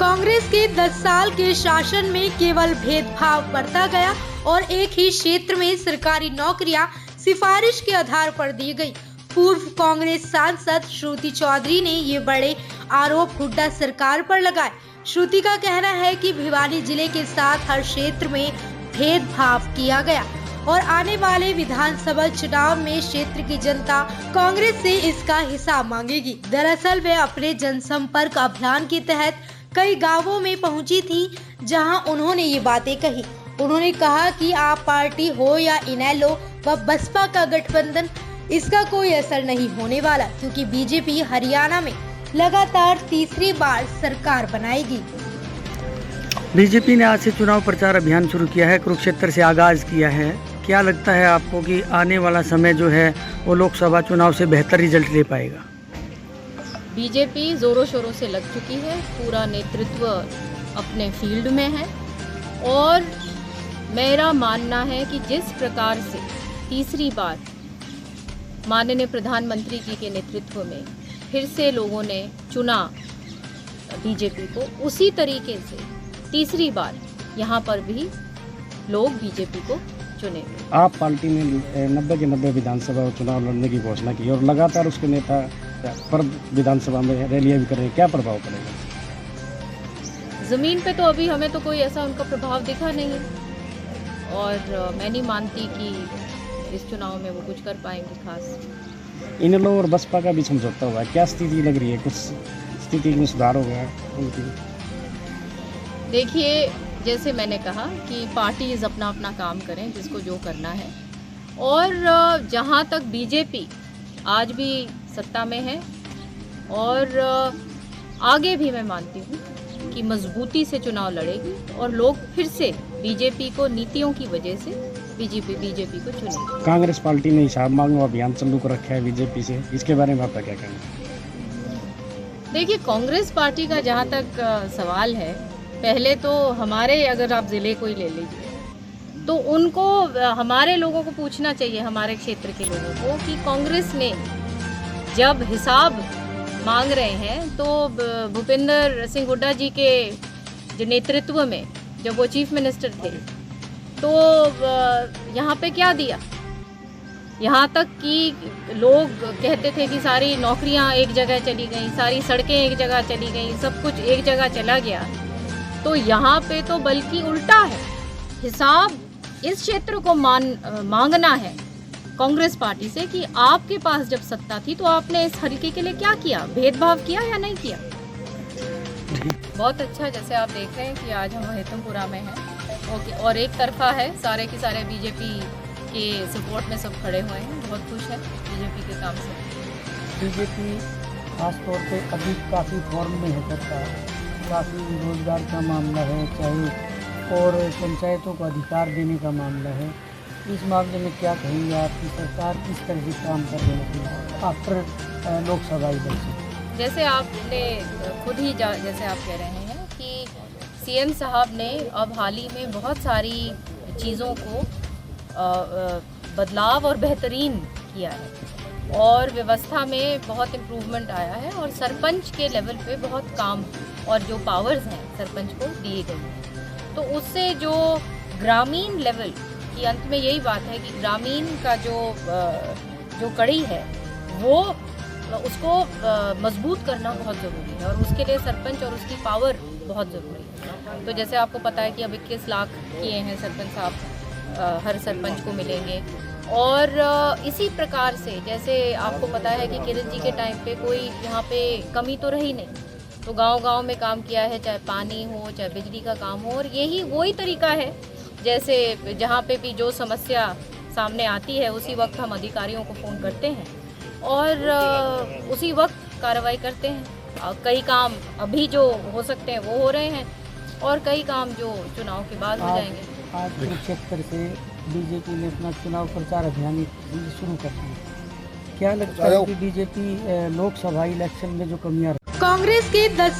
कांग्रेस के 10 साल के शासन में केवल भेदभाव बढ़ता गया और एक ही क्षेत्र में सरकारी नौकरियां सिफारिश के आधार पर दी गई। पूर्व कांग्रेस सांसद श्रुति चौधरी ने ये बड़े आरोप हुड्डा सरकार पर लगाए। श्रुति का कहना है कि भिवानी जिले के साथ हर क्षेत्र में भेदभाव किया गया और आने वाले विधानसभा चुनाव में क्षेत्र की जनता कांग्रेस से इसका हिसाब मांगेगी। दरअसल वे अपने जनसंपर्क अभियान के तहत कई गांवों में पहुंची थी, जहां उन्होंने ये बातें कही। उन्होंने कहा कि आप पार्टी हो या इनेलो व बसपा का गठबंधन, इसका कोई असर नहीं होने वाला, क्योंकि बीजेपी हरियाणा में लगातार तीसरी बार सरकार बनाएगी। बीजेपी ने आज से चुनाव प्रचार अभियान शुरू किया है, कुरुक्षेत्र से आगाज किया है। क्या लगता है आपको कि आने वाला समय जो है वो लोकसभा चुनाव से बेहतर रिजल्ट ले पाएगा? बीजेपी जोरों शोरों से लग चुकी है, पूरा नेतृत्व अपने फील्ड में है और मेरा मानना है कि जिस प्रकार से तीसरी बार माननीय प्रधानमंत्री जी के नेतृत्व में फिर से लोगों ने चुना बीजेपी को, उसी तरीके से तीसरी बार यहाँ पर भी लोग बीजेपी को चुनेंगे। आप पार्टी ने 90 के 90 विधानसभा चुनाव लड़ने की घोषणा की और लगातार उसके नेता पर विधानसभा में रैलियां भी कर रहे हैं, क्या प्रभाव पड़ेगा? ज़मीन पे तो अभी हमें तो कोई ऐसा उनका प्रभाव दिखा नहीं है और मैं नहीं मानती कि इस चुनाव में वो कुछ कर पाएंगे खास। इनेलो और बसपा का भी समझौता हुआ है, क्या स्थिति लग रही है? कुछ स्थिति में सुधार हो गया उनकी? देखिए, जैसे मैंने कहा कि पार्टीज अपना अपना काम करें, जिसको जो करना है, और जहाँ तक बीजेपी आज भी सत्ता में है और आगे भी मैं मानती हूँ कि मजबूती से चुनाव लड़ेगी और लोग फिर से बीजेपी को नीतियों की वजह से बीजेपी को चुनेंगे। कांग्रेस पार्टी ने हिसाब मांगो अभियान चालू कर रखा है बीजेपी से, इसके बारे में आपका क्या कहना है? देखिए, कांग्रेस पार्टी का जहाँ तक सवाल है, पहले तो हमारे अगर आप ज़िले को ही ले लीजिए तो उनको, हमारे लोगों को पूछना चाहिए, हमारे क्षेत्र के लोगों को, कि कांग्रेस ने जब हिसाब मांग रहे हैं तो भूपेंद्र सिंह हुड्डा जी के जो नेतृत्व में जब वो चीफ मिनिस्टर थे तो यहाँ पे क्या दिया? यहाँ तक कि लोग कहते थे कि सारी नौकरियाँ एक जगह चली गई, सारी सड़कें एक जगह चली गई, सब कुछ एक जगह चला गया। तो यहाँ पे तो बल्कि उल्टा है, हिसाब इस क्षेत्र को मांगना है कांग्रेस पार्टी से कि आपके पास जब सत्ता थी तो आपने इस हल्के के लिए क्या किया, भेदभाव किया या नहीं किया? बहुत अच्छा, जैसे आप देख रहे हैं कि आज हम हेतमपुरा में हैं और एक तरफा है, सारे के सारे बीजेपी के सपोर्ट में सब खड़े हुए हैं, बहुत खुश है बीजेपी के काम से। बीजेपी खासतौर पे अभी काफ़ी फॉर्म में है सरकार, काफ़ी रोजगार का मामला है, चाहे और पंचायतों को अधिकार देने का मामला है। इस मामले में क्या कहेंगे आपकी सरकार किस तरह से काम कर रही है आफ्टर लोकसभा इलेक्शन? जैसे आपने खुद ही जैसे आप कह रहे हैं कि सीएम साहब ने अब हाल ही में बहुत सारी चीज़ों को बदलाव और बेहतरीन किया है और व्यवस्था में बहुत इम्प्रूवमेंट आया है और सरपंच के लेवल पे बहुत काम और जो पावर्स हैं सरपंच को दिए गए हैं। तो उससे जो ग्रामीण लेवल की, अंत में यही बात है कि ग्रामीण का जो कड़ी है वो उसको मजबूत करना बहुत ज़रूरी है और उसके लिए सरपंच और उसकी पावर बहुत ज़रूरी है। तो जैसे आपको पता है कि अब 21 लाख किए हैं सरपंच साहब, हर सरपंच को मिलेंगे और इसी प्रकार से जैसे आपको पता है कि किरण जी के टाइम पे कोई यहाँ पे कमी तो रही नहीं, तो गांव-गांव में काम किया है, चाहे पानी हो चाहे बिजली का काम हो, और यही वही तरीका है जैसे जहाँ पे भी जो समस्या सामने आती है उसी वक्त हम अधिकारियों को फ़ोन करते हैं और उसी वक्त कार्रवाई करते हैं। कई काम अभी जो हो सकते हैं वो हो रहे हैं और कई काम जो चुनाव के बाद हो जाएंगे। आज कुरुक्षेत्र से बीजेपी ने अपना चुनाव प्रचार अभियान शुरू कर दिया, क्या लगता है कि बीजेपी लोकसभा इलेक्शन में जो कमियां कांग्रेस के 10